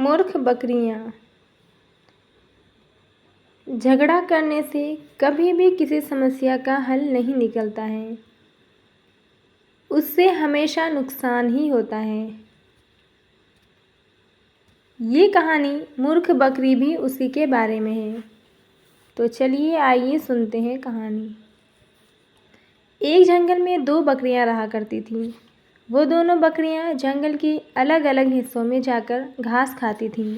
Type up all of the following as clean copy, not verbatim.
मूर्ख बकरियां। झगड़ा करने से कभी भी किसी समस्या का हल नहीं निकलता है, उससे हमेशा नुकसान ही होता है। ये कहानी मूर्ख बकरी भी उसी के बारे में है। तो चलिए आइए सुनते हैं कहानी। एक जंगल में दो बकरियां रहा करती थीं। वो दोनों बकरियां जंगल के अलग अलग हिस्सों में जाकर घास खाती थीं।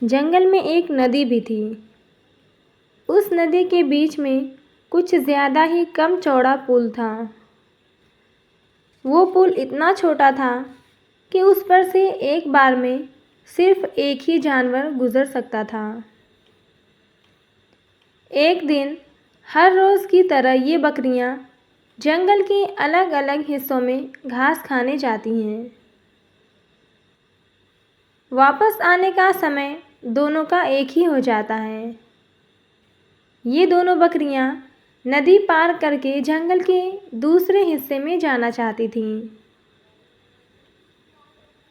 जंगल में एक नदी भी थी। उस नदी के बीच में कुछ ज़्यादा ही कम चौड़ा पुल था। वो पुल इतना छोटा था कि उस पर से एक बार में सिर्फ एक ही जानवर गुजर सकता था। एक दिन हर रोज़ की तरह ये बकरियां जंगल के अलग अलग हिस्सों में घास खाने जाती हैं। वापस आने का समय दोनों का एक ही हो जाता है। ये दोनों बकरियां नदी पार करके जंगल के दूसरे हिस्से में जाना चाहती थीं।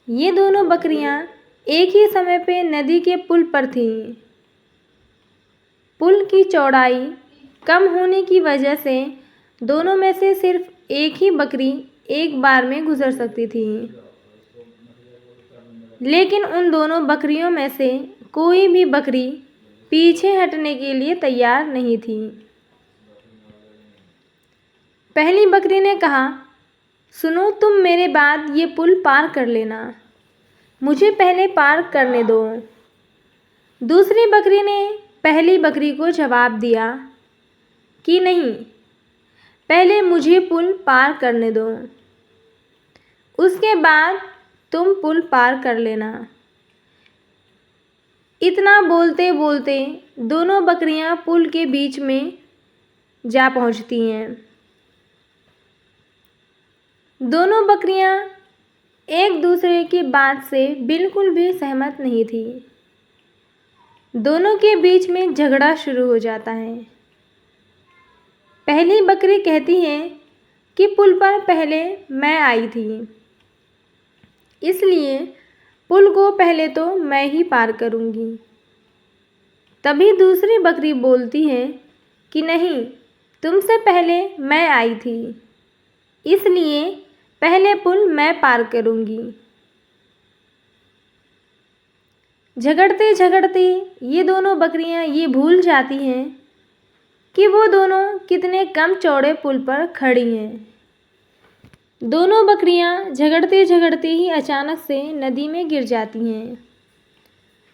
ये दोनों बकरियां एक ही समय पे नदी के पुल पर थीं। पुल की चौड़ाई कम होने की वजह से दोनों में से सिर्फ एक ही बकरी एक बार में गुजर सकती थी। लेकिन उन दोनों बकरियों में से कोई भी बकरी पीछे हटने के लिए तैयार नहीं थी। पहली बकरी ने कहा, सुनो, तुम मेरे बाद ये पुल पार कर लेना, मुझे पहले पार करने दो। दूसरी बकरी ने पहली बकरी को जवाब दिया कि नहीं, पहले मुझे पुल पार करने दो, उसके बाद तुम पुल पार कर लेना। इतना बोलते बोलते दोनों बकरियां पुल के बीच में जा पहुंचती हैं। दोनों बकरियां एक दूसरे की बात से बिल्कुल भी सहमत नहीं थी। दोनों के बीच में झगड़ा शुरू हो जाता है। पहली बकरी कहती है कि पुल पर पहले मैं आई थी, इसलिए पुल को पहले तो मैं ही पार करूंगी। तभी दूसरी बकरी बोलती है कि नहीं, तुमसे पहले मैं आई थी, इसलिए पहले पुल मैं पार करूंगी। झगड़ते झगड़ते ये दोनों बकरियां ये भूल जाती हैं कि वो दोनों कितने कम चौड़े पुल पर खड़ी हैं। दोनों बकरियां झगड़ते झगड़ते ही अचानक से नदी में गिर जाती हैं।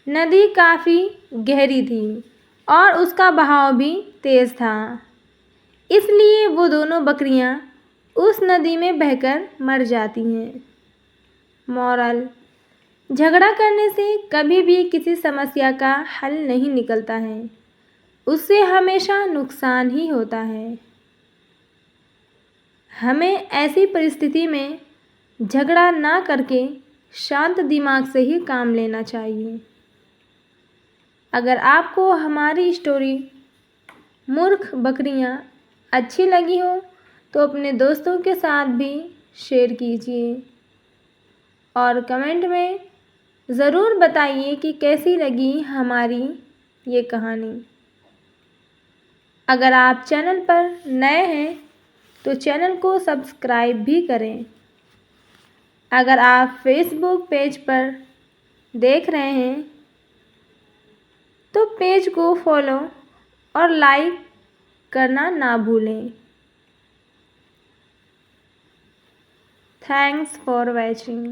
नदी काफ़ी गहरी थी और उसका बहाव भी तेज़ था, इसलिए वो दोनों बकरियां उस नदी में बहकर मर जाती हैं। मॉरल: झगड़ा करने से कभी भी किसी समस्या का हल नहीं निकलता है, उससे हमेशा नुकसान ही होता है। हमें ऐसी परिस्थिति में झगड़ा ना करके शांत दिमाग से ही काम लेना चाहिए। अगर आपको हमारी स्टोरी मूर्ख बकरियां अच्छी लगी हो तो अपने दोस्तों के साथ भी शेयर कीजिए और कमेंट में ज़रूर बताइए कि कैसी लगी हमारी ये कहानी। अगर आप चैनल पर नए हैं तो चैनल को सब्सक्राइब भी करें। अगर आप फेसबुक पेज पर देख रहे हैं तो पेज को फॉलो और लाइक करना ना भूलें। Thanks for watching.